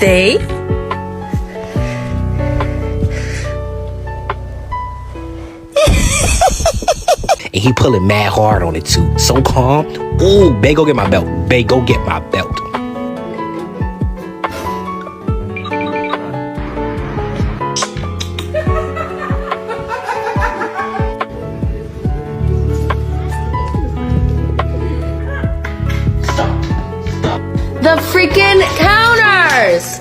birthday. And he pulling mad hard on it too. So calm. Ooh, babe, go get my belt. Babe, go get my belt. The freaking counters!